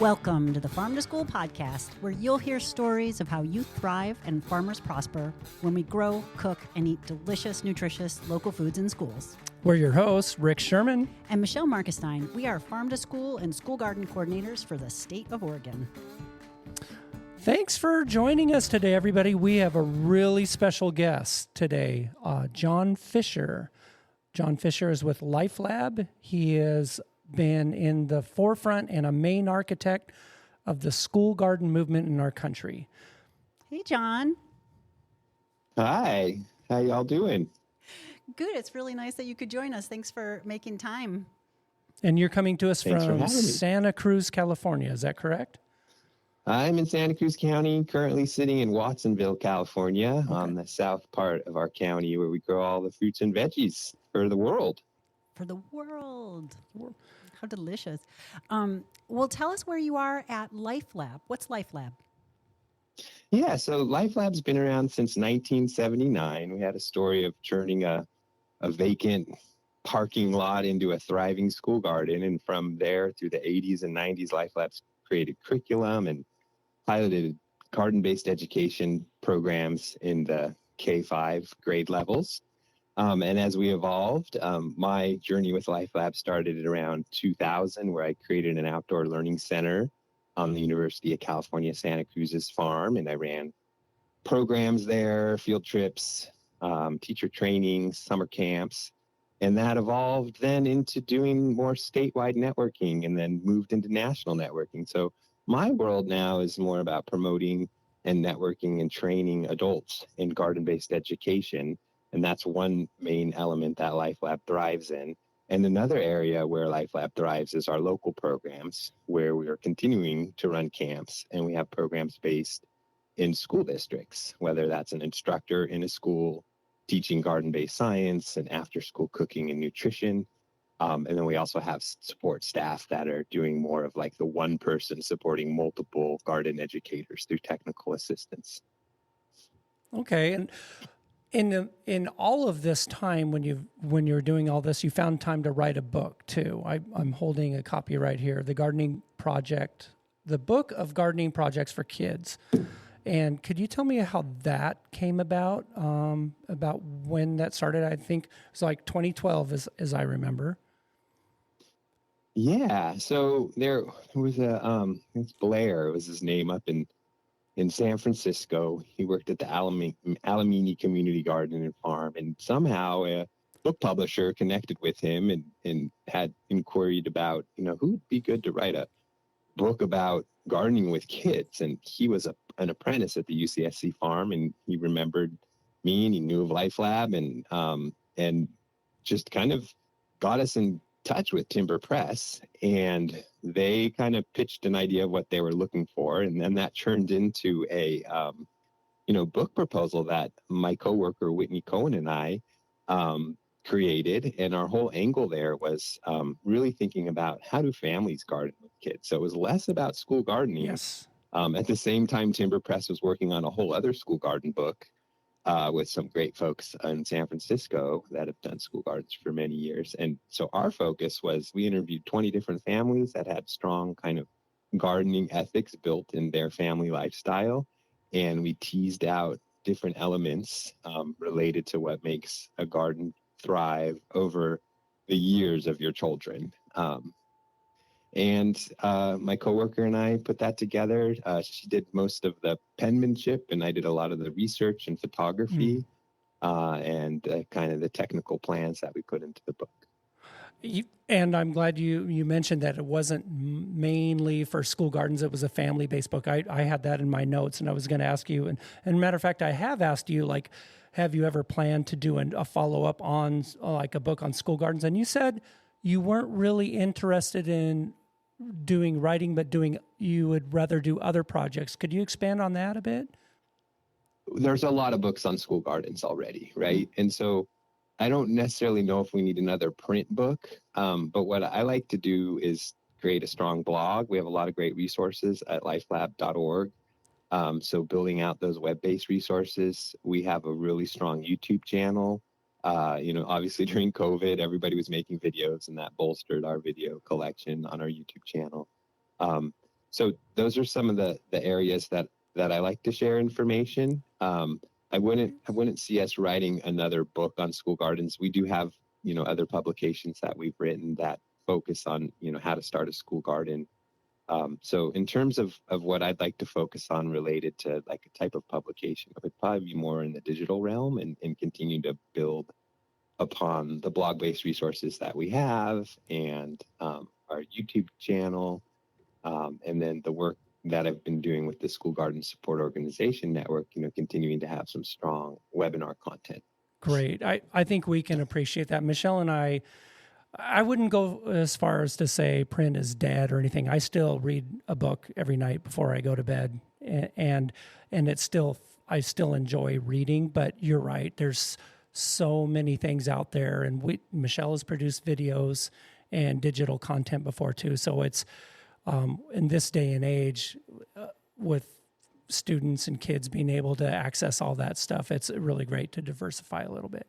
Welcome to the Farm to School podcast, where you'll hear stories of how youth thrive and farmers prosper when we grow, cook, and eat delicious, nutritious local foods in schools. We're your hosts, Rick Sherman and Michelle Markestein. We are Farm to School and School Garden coordinators for the state of Oregon. Thanks for joining us today, everybody. We have a really special guest today, John Fisher. John Fisher is with Life Lab. He has been in the forefront and a main architect of the school garden movement in our country. Hey, John. Hi. How y'all doing? Good. It's really nice that you could join us. Thanks for making time. And you're coming to us Thanks from Santa Cruz, California. Is that correct? I'm in Santa Cruz County, currently sitting in Watsonville, California, on the south part of our county where we grow all the fruits and veggies for the world. For the world. How delicious. Well, tell us where you are at Life Lab. What's Life Lab? Yeah, so Life Lab's been around since 1979. We had a story of turning a vacant parking lot into a thriving school garden. And from there through the 80s and 90s, Life Lab's created curriculum and piloted garden-based education programs in the K-5 grade levels. And as we evolved, my journey with Life Lab started at around 2000, where I created an outdoor learning center on the University of California, Santa Cruz's farm. And I ran programs there, field trips, teacher trainings, summer camps. And that evolved then into doing more statewide networking and then moved into national networking. So my world now is more about promoting and networking and training adults in garden-based education. And that's one main element that Life Lab thrives in. And another area where Life Lab thrives is our local programs, where we are continuing to run camps. And we have programs based in school districts, whether that's an instructor in a school teaching garden-based science and after-school cooking and nutrition. And then we also have support staff that are doing more of like the one person supporting multiple garden educators through technical assistance. Okay. And in all of this time, when you're doing all this, you found time to write a book too. I'm holding a copy right here, The Gardening Project, the book of gardening projects for kids. And could you tell me how that came about when that started? I think it was like 2012, as I remember. Yeah, so there was it's Blair was his name, up in San Francisco. He worked at the Alamini Community Garden and Farm, and somehow a book publisher connected with him and had inquired about, who would be good to write a book about gardening with kids. And he was an apprentice at the UCSC farm, and he remembered me and he knew of Life Lab and just kind of got us in touch with Timber Press, and they kind of pitched an idea of what they were looking for. And then that turned into a, book proposal that my coworker, Whitney Cohen, and I created. And our whole angle there was really thinking about how do families garden with kids. So it was less about school gardening. Yes. At the same time, Timber Press was working on a whole other school garden book with some great folks in San Francisco that have done school gardens for many years. And so our focus was we interviewed 20 different families that had strong kind of gardening ethics built in their family lifestyle. And we teased out different elements related to what makes a garden thrive over the years of your children. And my coworker and I put that together. She did most of the penmanship, and I did a lot of the research and photography and kind of the technical plans that we put into the book. And I'm glad you mentioned that it wasn't mainly for school gardens. It was a family-based book. I had that in my notes, and I was going to ask you. And matter of fact, I have asked you, like, have you ever planned to do a follow-up on like a book on school gardens? And you said you weren't really interested in doing writing, but you would rather do other projects. Could you expand on that a bit? There's a lot of books on school gardens already, right? And so I don't necessarily know if we need another print book, but what I like to do is create a strong blog. We have a lot of great resources at lifelab.org. So building out those web-based resources, we have a really strong YouTube channel. Obviously during COVID, everybody was making videos, and that bolstered our video collection on our YouTube channel. So those are some of the areas that I like to share information. I wouldn't see us writing another book on school gardens. We do have, other publications that we've written that focus on, how to start a school garden. So in terms of what I'd like to focus on related to like a type of publication, it would probably be more in the digital realm and continue to build upon the blog-based resources that we have and our YouTube channel, and then the work that I've been doing with the School Garden Support Organization Network, continuing to have some strong webinar content. Great. I think we can appreciate that. Michelle and I wouldn't go as far as to say print is dead or anything. I still read a book every night before I go to bed, and I still enjoy reading, but you're right. There's so many things out there, and Michelle has produced videos and digital content before too. So it's, in this day and age, with students and kids being able to access all that stuff, it's really great to diversify a little bit.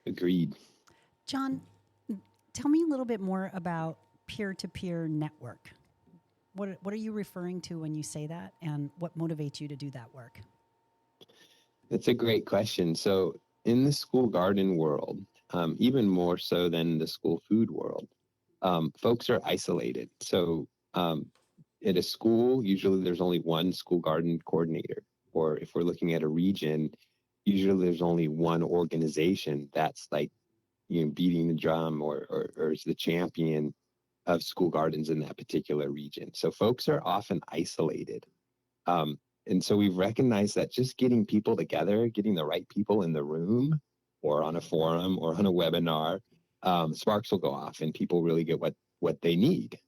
Agreed. John, tell me a little bit more about peer-to-peer network. What are you referring to when you say that, and what motivates you to do that work? That's a great question. So in the school garden world, even more so than the school food world, folks are isolated. So at a school, usually there's only one school garden coordinator. Or if we're looking at a region, usually there's only one organization that's like, beating the drum or is the champion of school gardens in that particular region. So folks are often isolated. And so we've recognized that just getting people together, getting the right people in the room or on a forum or on a webinar, sparks will go off and people really get what they need.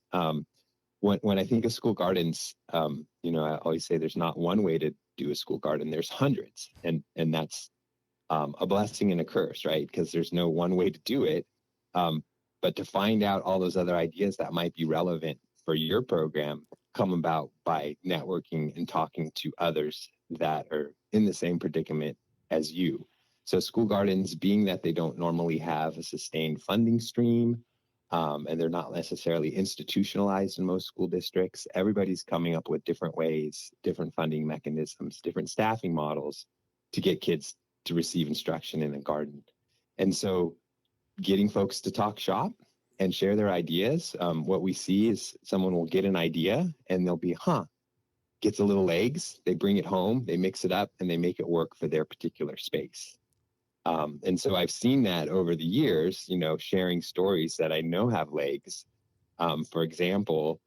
When I think of school gardens, I always say there's not one way to do a school garden. There's hundreds, and that's a blessing and a curse, right? Because there's no one way to do it. But to find out all those other ideas that might be relevant for your program come about by networking and talking to others that are in the same predicament as you. So school gardens, being that they don't normally have a sustained funding stream, and they're not necessarily institutionalized in most school districts, everybody's coming up with different ways, different funding mechanisms, different staffing models to get kids to receive instruction in a garden. And so getting folks to talk shop and share their ideas. What we see is someone will get an idea and they'll be, gets a little legs, they bring it home, they mix it up, and they make it work for their particular space. And so I've seen that over the years, sharing stories that I know have legs. For example,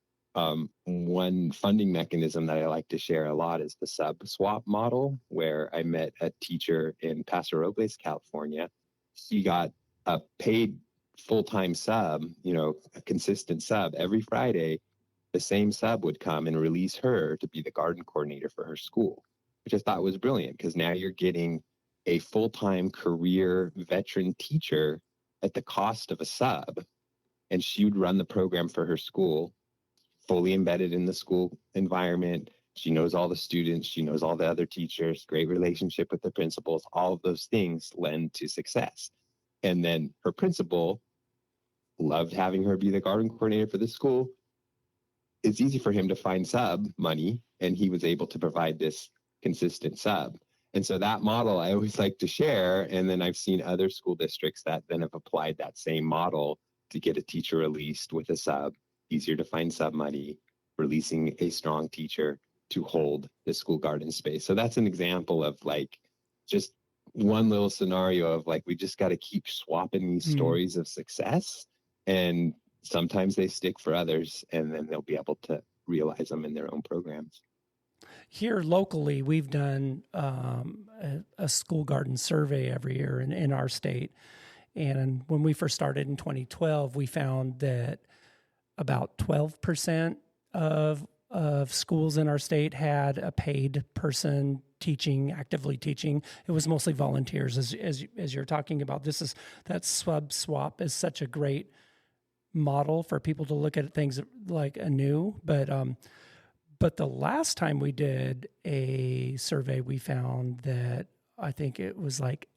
one funding mechanism that I like to share a lot is the sub swap model, where I met a teacher in Paso Robles, California. She got a paid full-time sub, a consistent sub every Friday. The same sub would come and release her to be the garden coordinator for her school, which I thought was brilliant because now you're getting a full-time career veteran teacher at the cost of a sub, and she would run the program for her school, fully embedded in the school environment. She knows all the students, she knows all the other teachers, great relationship with the principals. All of those things lend to success. And then her principal loved having her be the garden coordinator for the school. It's easy for him to find sub money, and he was able to provide this consistent sub. And so that model I always like to share. And then I've seen other school districts that then have applied that same model to get a teacher released with a sub, easier to find sub money, releasing a strong teacher to hold the school garden space. So that's an example of like just one little scenario of like, we just got to keep swapping these stories of success, and sometimes they stick for others, and then they'll be able to realize them in their own programs. Here locally, we've done a school garden survey every year in our state. And when we first started in 2012, we found that about 12% of schools in our state had a paid person actively teaching. It was mostly volunteers, as you're talking about. That sub swap is such a great model for people to look at things like anew. But the last time we did a survey, we found that I think it was like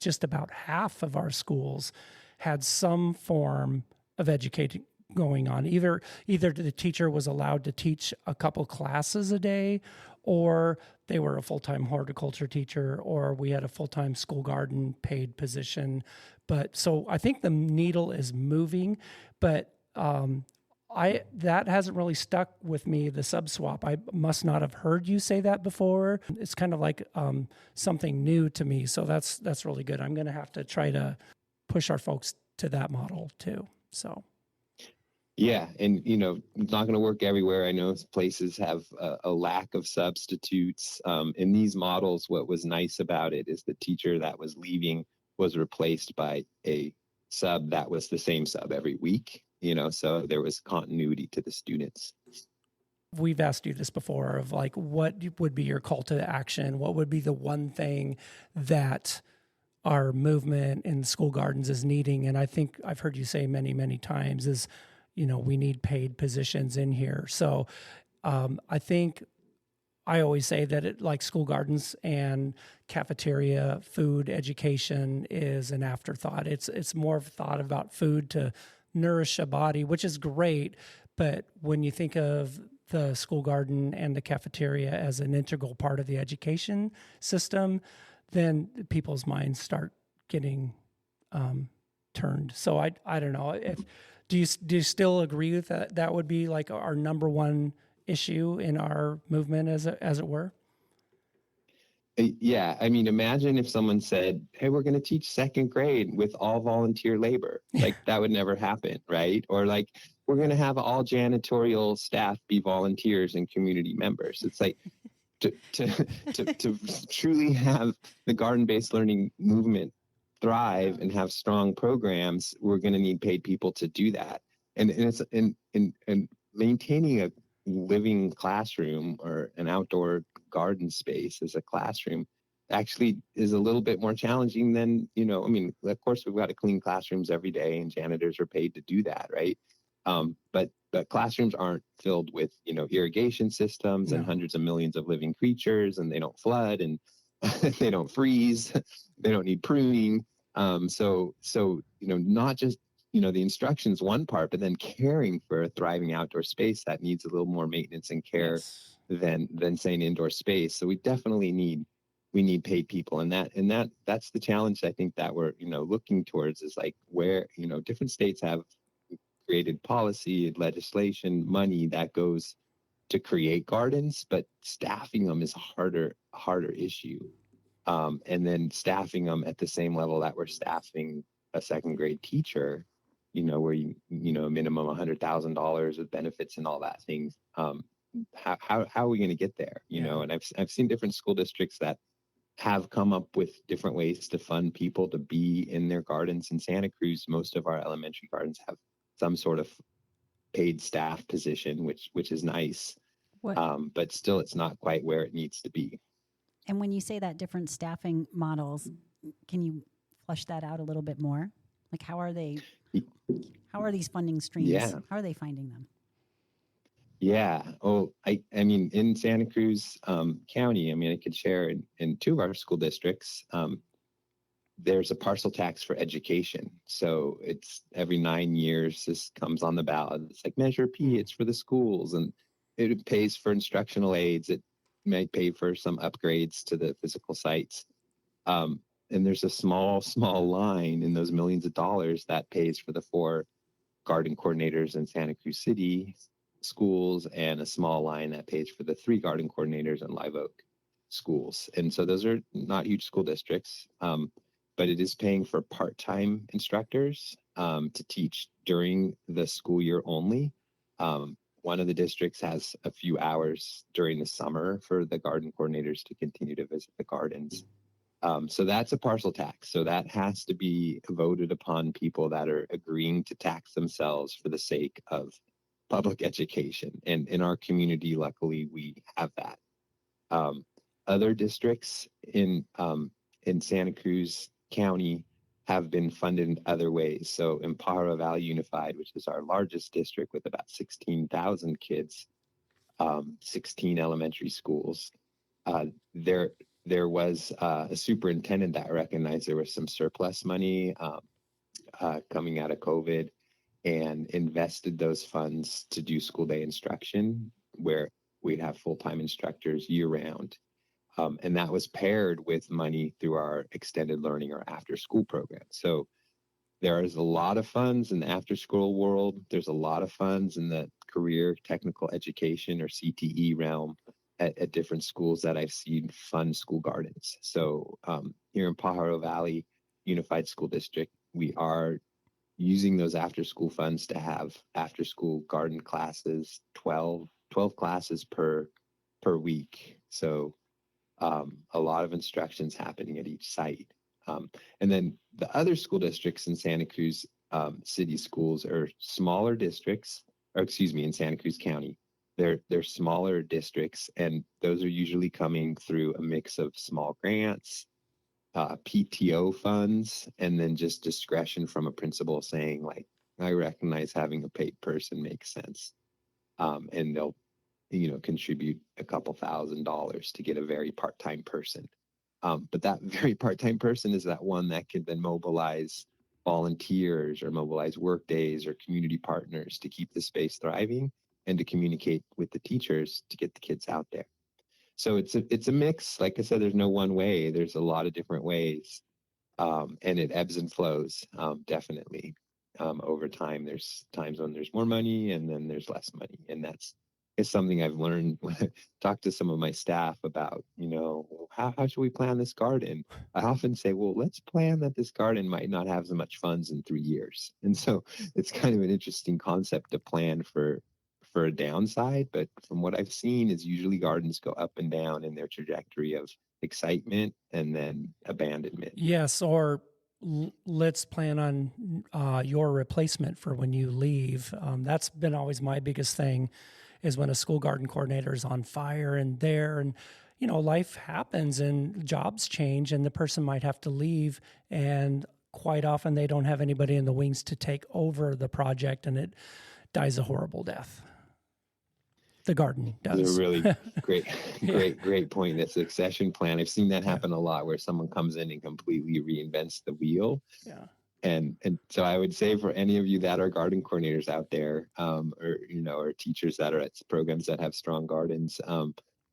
just about half of our schools had some form of educating going on. Either the teacher was allowed to teach a couple classes a day, or they were a full-time horticulture teacher, or we had a full-time school garden paid position. But so I think the needle is moving, but that hasn't really stuck with me, the sub swap. I must not have heard you say that before. It's kind of like something new to me. So that's really good. I'm going to have to try to push our folks to that model too. So. Yeah. And, it's not going to work everywhere. I know places have a lack of substitutes. In these models, what was nice about it is the teacher that was leaving was replaced by a sub that was the same sub every week, so there was continuity to the students. We've asked you this before of like, what would be your call to action? What would be the one thing that our movement in school gardens is needing? And I think I've heard you say many, many times is, we need paid positions in here. So I think I always say that like school gardens and cafeteria food education is an afterthought. It's more of a thought about food to nourish a body, which is great. But when you think of the school garden and the cafeteria as an integral part of the education system, then people's minds start getting turned. So I don't know. Do you still agree with that? That would be like our number one issue in our movement, as it were? Yeah. I mean, imagine if someone said, hey, we're going to teach second grade with all volunteer labor. Like that would never happen, right? Or like, we're going to have all janitorial staff be volunteers and community members. It's like to truly have the garden-based learning movement thrive and have strong programs, we're going to need paid people to do that. And it's and maintaining a living classroom or an outdoor garden space as a classroom actually is a little bit more challenging than, of course we've got to clean classrooms every day and janitors are paid to do that, right? But classrooms aren't filled with, irrigation systems and hundreds of millions of living creatures, and they don't flood and they don't freeze, they don't need pruning. So not just, the instruction's one part, but then caring for a thriving outdoor space that needs a little more maintenance and care than say an indoor space. So we definitely need paid people, and that's the challenge I think that we're, looking towards is like where, different states have created policy, legislation, money that goes to create gardens, but staffing them is a harder issue. And then staffing them at the same level that we're staffing a second grade teacher, where a minimum $100,000 with benefits and all that things. How are we going to get there? And I've seen different school districts that have come up with different ways to fund people to be in their gardens. In Santa Cruz, most of our elementary gardens have some sort of paid staff position, which is nice. But still, it's not quite where it needs to be. And when you say that different staffing models, can you flesh that out a little bit more? Like how are these funding streams? Yeah. How are they finding them? Yeah. Oh, I mean, in Santa Cruz County, I could share in two of our school districts, there's a parcel tax for education. So it's every 9 years, this comes on the ballot. It's like Measure P, it's for the schools, and it pays for instructional aids. It may pay for some upgrades to the physical sites. And there's a small line in those millions of dollars that pays for the 4 garden coordinators in Santa Cruz City schools, and a small line that pays for the 3 garden coordinators in Live Oak schools. And so those are not huge school districts, but it is paying for part-time instructors to teach during the school year only. One of the districts has a few hours during the summer for the garden coordinators to continue to visit the gardens. So that's a parcel tax. So that has to be voted upon people that are agreeing to tax themselves for the sake of public education. And in our community, luckily, we have that. Other districts in Santa Cruz County have been funded in other ways. So in Pajaro Valley Unified, which is our largest district with about 16,000 kids, 16 elementary schools, there was a superintendent that recognized there was some surplus money coming out of COVID, and invested those funds to do school day instruction, where we'd have full-time instructors year round. And that was paired with money through our extended learning or after school program. So there is a lot of funds in the after school world. There's a lot of funds in the career technical education or CTE realm at different schools that I've seen fund school gardens. So here in Pajaro Valley Unified School District, we are using those after school funds to have after school garden classes, 12 classes per week. So a lot of instructions happening at each site. And then the other school districts in Santa Cruz City schools are smaller districts, or excuse me, in Santa Cruz County. They're smaller districts, and those are usually coming through a mix of small grants, PTO funds, and then just discretion from a principal saying, like, I recognize having a paid person makes sense. And they'll, contribute a couple $1,000s to get a very part-time person. But that very part-time person is that one that can then mobilize volunteers or mobilize work days or community partners to keep the space thriving and to communicate with the teachers to get the kids out there. So it's a mix. Like I said, there's no one way. There's a lot of different ways, and it ebbs and flows, definitely. Over time, there's times when there's more money and then there's less money, and it's something I've learned when I talk to some of my staff about, how should we plan this garden? I often say, well, let's plan that this garden might not have so much funds in 3 years. And so it's kind of an interesting concept to plan for a downside. But from what I've seen is usually gardens go up and down in their trajectory of excitement and then abandonment. Yes, or let's plan on your replacement for when you leave. That's been always my biggest thing, is when a school garden coordinator is on fire and there, and life happens and jobs change and the person might have to leave, and quite often they don't have anybody in the wings to take over the project, and it dies a horrible death. The garden does. It's a really great point. That succession plan. I've seen that happen a lot, where someone comes in and completely reinvents the wheel. Yeah. And so I would say, for any of you that are garden coordinators out there, or teachers that are at programs that have strong gardens,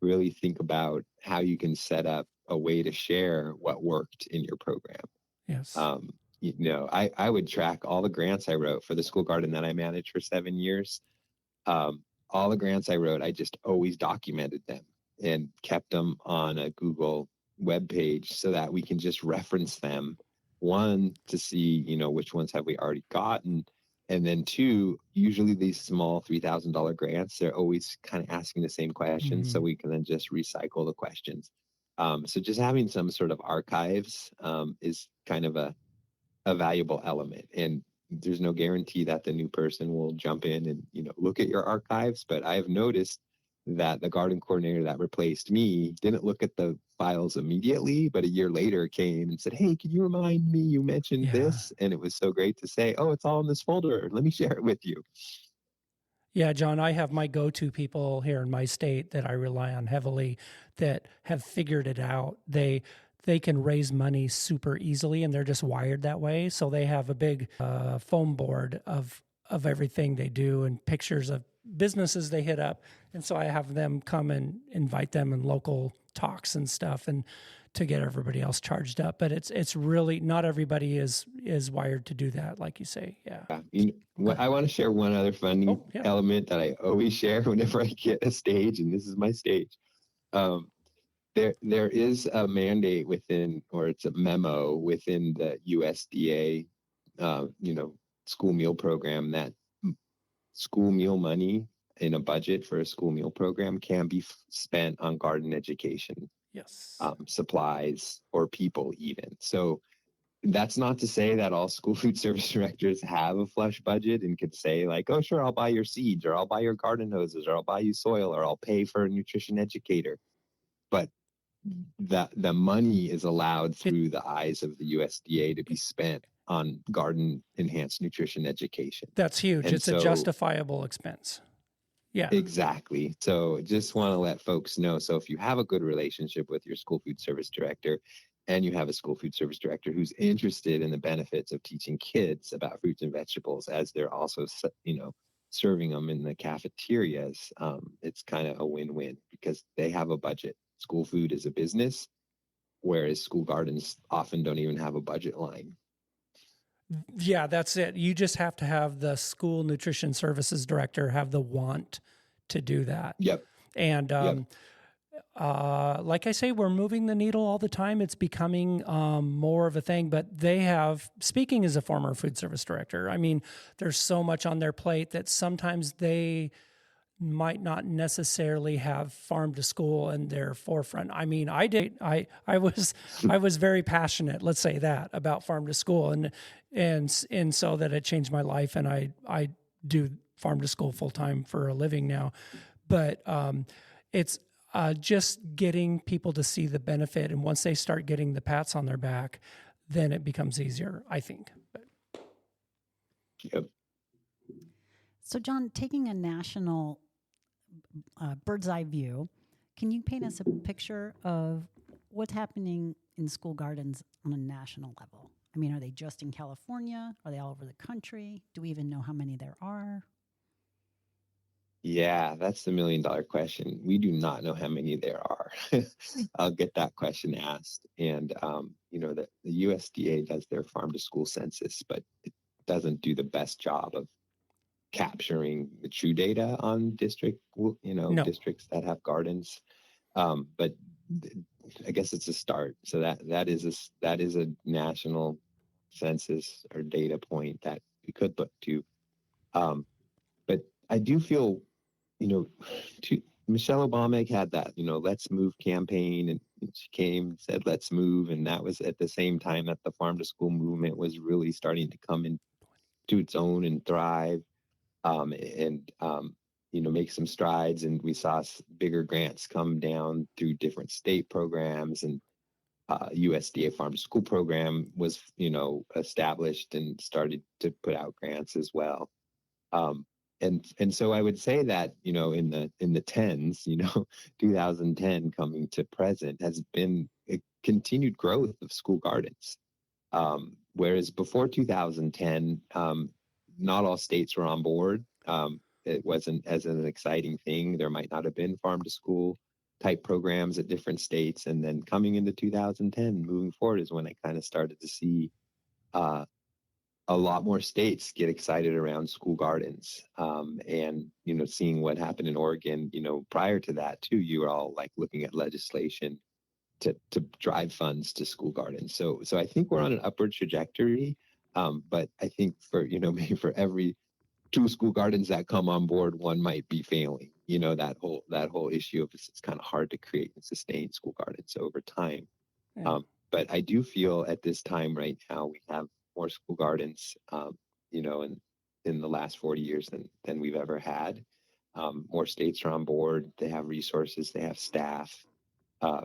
really think about how you can set up a way to share what worked in your program. Yes. I would track all the grants I wrote for the school garden that I managed for 7 years. All the grants I wrote, I just always documented them and kept them on a Google web page so that we can just reference them. One, to see, which ones have we already gotten. And then two, usually these small $3,000 grants, they're always kind of asking the same questions. Mm-hmm. So we can then just recycle the questions. So just having some sort of archives is kind of a valuable element. And there's no guarantee that the new person will jump in and, look at your archives. But I've noticed that the garden coordinator that replaced me didn't look at the files immediately, but a year later came and said, hey, can you remind me, you mentioned this? And it was so great to say, oh, it's all in this folder. Let me share it with you. Yeah, John, I have my go-to people here in my state that I rely on heavily that have figured it out. They can raise money super easily, and they're just wired that way. So they have a big foam board of everything they do and pictures of businesses they hit up. And so I have them come and invite them in local talks and stuff, and to get everybody else charged up. But it's really not everybody is wired to do that, like you say. Yeah. I want to share one other funding element that I always share whenever I get a stage, and this is my stage. There is a mandate within, or it's a memo within the USDA, school meal program, that school meal money in a budget for a school meal program can be spent on garden education, supplies, or people even. So that's not to say that all school food service directors have a flush budget and could say, like, oh, sure, I'll buy your seeds, or I'll buy your garden hoses, or I'll buy you soil, or I'll pay for a nutrition educator. But the money is allowed through the eyes of the USDA to be spent on garden enhanced nutrition education. That's huge. And it's a justifiable expense. Yeah, exactly. So just want to let folks know. So if you have a good relationship with your school food service director and you have a school food service director who's interested in the benefits of teaching kids about fruits and vegetables as they're also, serving them in the cafeterias, it's kind of a win-win because they have a budget. School food is a business, whereas school gardens often don't even have a budget line. Yeah, that's it. You just have to have the school nutrition services director have the want to do that. Yep. And like I say, we're moving the needle all the time. It's becoming more of a thing, but they have, speaking as a former food service director, I mean, there's so much on their plate that sometimes they might not necessarily have farm to school in their forefront. I mean, I was very passionate, let's say that, about farm to school, and so that it changed my life, and I do farm to school full time for a living now. But it's just getting people to see the benefit, and once they start getting the pats on their back, then it becomes easier, I think. Yep. So, John, taking a national bird's eye view, can you paint us a picture of what's happening in school gardens on a national level? I mean, are they just in California? Are they all over the country? Do we even know how many there are? Yeah, that's the $1 million question. We do not know how many there are. I'll get that question asked. And, the USDA does their farm to school census, but it doesn't do the best job of capturing the true data on districts that have gardens. But I guess it's a start. So that is a national census or data point that we could look to. But I do feel, Michelle Obama had that, Let's Move campaign, and she came and said, let's move. And that was at the same time that the farm to school movement was really starting to come into its own and thrive. Make some strides, and we saw bigger grants come down through different state programs, and USDA Farm to School program was, established and started to put out grants as well. And so I would say that, in the tens, 2010 coming to present has been a continued growth of school gardens. Whereas before 2010, not all states were on board. It wasn't as an exciting thing. There might not have been farm to school type programs at different states. And then coming into 2010, moving forward, is when I kind of started to see a lot more states get excited around school gardens. And, seeing what happened in Oregon, prior to that too, you were all like looking at legislation to drive funds to school gardens. So I think we're on an upward trajectory. But I think for, maybe for every 2 school gardens that come on board, one might be failing. That whole issue of it's kind of hard to create and sustain school gardens over time. Yeah. But I do feel at this time right now we have more school gardens, in the last 40 years than we've ever had. More states are on board. They have resources. They have staff.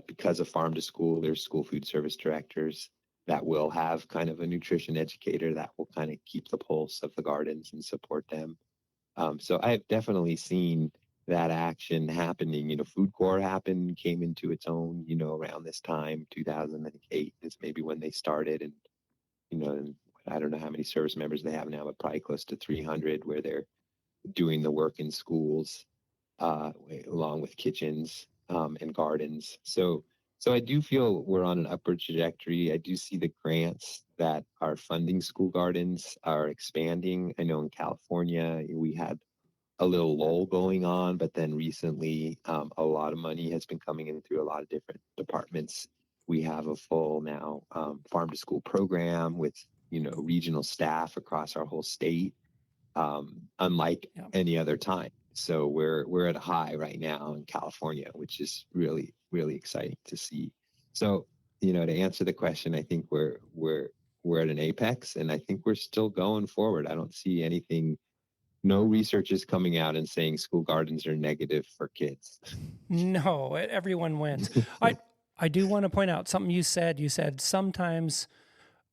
Because of farm to school, there's school food service directors that will have kind of a nutrition educator that will kind of keep the pulse of the gardens and support them. So I've definitely seen that action happening. Food Corps came into its own, around this time, 2008 is maybe when they started. And, I don't know how many service members they have now, but probably close to 300 where they're doing the work in schools, along with kitchens and gardens. So I do feel we're on an upward trajectory. I do see the grants that are funding school gardens are expanding. I know in California, we had a little lull going on, but then recently a lot of money has been coming in through a lot of different departments. We have a full now farm to school program with, regional staff across our whole state, unlike any other time. So we're at a high right now in California, which is really, really exciting to see. So, to answer the question, I think we're at an apex, and I think we're still going forward. I don't see anything. No research is coming out and saying school gardens are negative for kids. No, everyone wins. I do want to point out something you said. You said sometimes,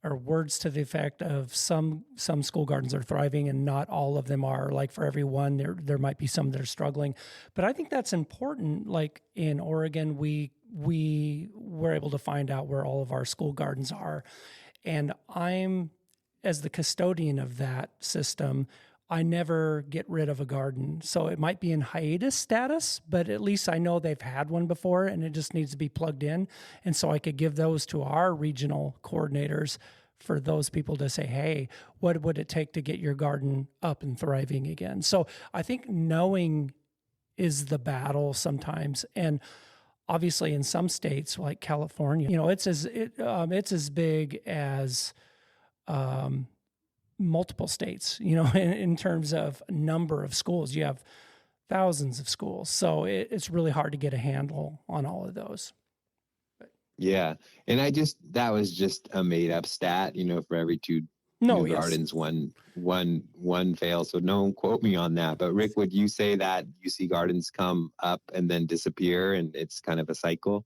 or words to the effect of some school gardens are thriving and not all of them are. Like for every one, there might be some that are struggling. But I think that's important. Like in Oregon, we we're able to find out where all of our school gardens are. And I'm, as the custodian of that system, I never get rid of a garden. So it might be in hiatus status, but at least I know they've had one before and it just needs to be plugged in. And so I could give those to our regional coordinators for those people to say, hey, what would it take to get your garden up and thriving again? So I think knowing is the battle sometimes. And obviously in some states like California, it's as big as multiple states, in terms of number of schools. You have thousands of schools. So it's really hard to get a handle on all of those. Yeah. And that was just a made up stat, for every two new gardens, one fails. So don't quote me on that. But Rick, would you say that you see gardens come up and then disappear and it's kind of a cycle?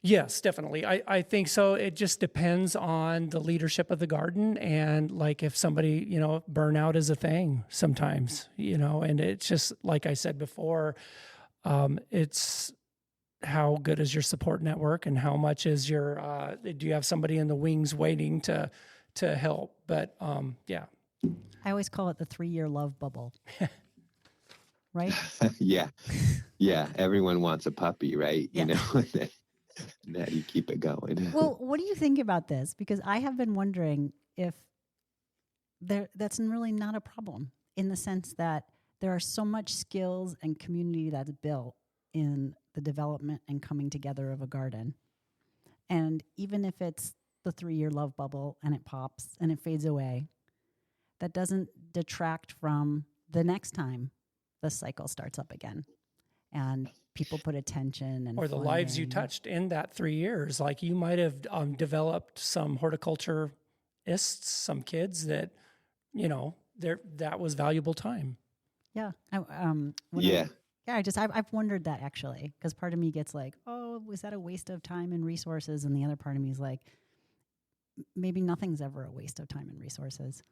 Yes, definitely. I think so. It just depends on the leadership of the garden. And like if somebody, burnout is a thing sometimes, and it's just, like I said before, it's how good is your support network and how much is your, do you have somebody in the wings waiting to help? But yeah. I always call it the 3-year love bubble. Right? Yeah. Yeah. Everyone wants a puppy, right? Yeah. And how do you keep it going? Well, what do you think about this? Because I have been wondering if that's really not a problem, in the sense that there are so much skills and community that's built in the development and coming together of a garden. And even if it's the 3-year love bubble and it pops and it fades away, that doesn't detract from the next time the cycle starts up again. And people put attention and or the lives you touched in that 3 years. Like you might have developed some horticulturists, some kids that, that was valuable time. Yeah. Yeah. I've wondered that, actually, because part of me gets like, oh, was that a waste of time and resources? And the other part of me is like, maybe nothing's ever a waste of time and resources.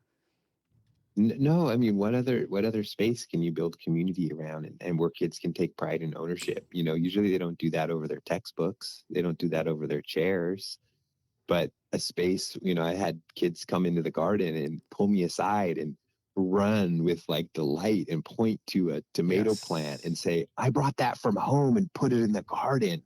No, I mean, what other space can you build community around and where kids can take pride and ownership? Usually they don't do that over their textbooks. They don't do that over their chairs. But a space, I had kids come into the garden and pull me aside and run with like delight and point to a tomato plant and say, I brought that from home and put it in the garden.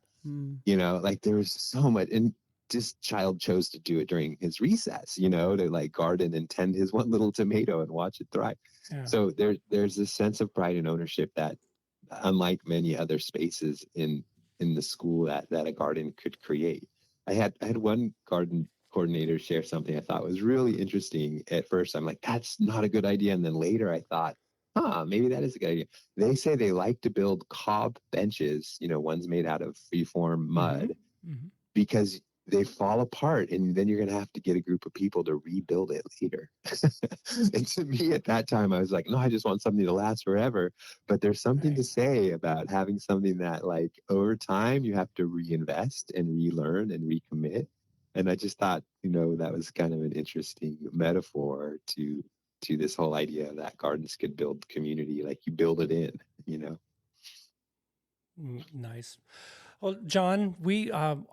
Like there was so much. And this child chose to do it during his recess, to like garden and tend his one little tomato and watch it thrive. Yeah. So there's this sense of pride and ownership that, unlike many other spaces in the school, that a garden could create. I had one garden coordinator share something I thought was really interesting. At first, I'm like, that's not a good idea. And then later I thought, maybe that is a good idea. They say they like to build cob benches, ones made out of freeform mud, because they fall apart and then you're going to have to get a group of people to rebuild it later. And to me at that time, I was like, no, I just want something to last forever. But there's something to say about having something that, like, over time you have to reinvest and relearn and recommit. And I just thought, that was kind of an interesting metaphor to this whole idea that gardens could build community, like you build it in, Nice. Well, John,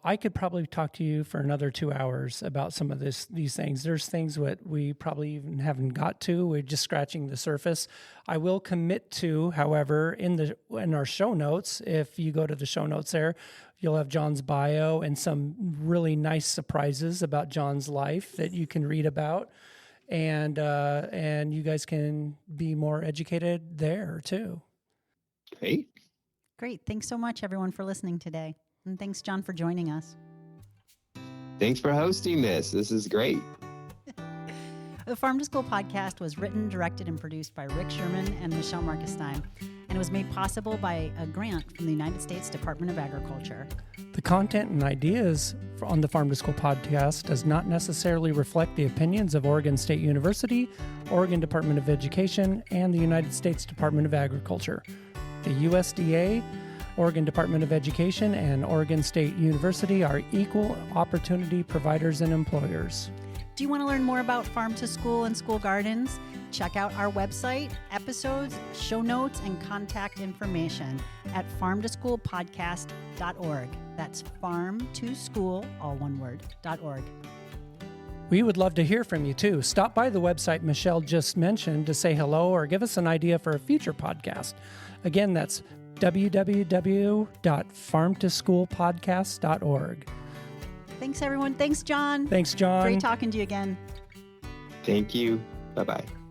I could probably talk to you for another 2 hours about some of these things. There's things that we probably even haven't got to. We're just scratching the surface. I will commit to, however, in our show notes, if you go to the show notes there, you'll have John's bio and some really nice surprises about John's life that you can read about. And you guys can be more educated there too. Great. Thanks so much, everyone, for listening today. And thanks, John, for joining us. Thanks for hosting this. This is great. The Farm to School podcast was written, directed, and produced by Rick Sherman and Michelle Markestein, and it was made possible by a grant from the United States Department of Agriculture. The content and ideas on the Farm to School podcast does not necessarily reflect the opinions of Oregon State University, Oregon Department of Education, and the United States Department of Agriculture. The USDA, Oregon Department of Education, and Oregon State University are equal opportunity providers and employers. Do you want to learn more about Farm to School and school gardens? Check out our website, episodes, show notes, and contact information at farmtoschoolpodcast.org. That's farm2school, all one word, .org. We would love to hear from you too. Stop by the website Michelle just mentioned to say hello or give us an idea for a future podcast. Again, that's www.farmtoschoolpodcast.org. Thanks, everyone. Thanks, John. Thanks, John. Great talking to you again. Thank you. Bye-bye.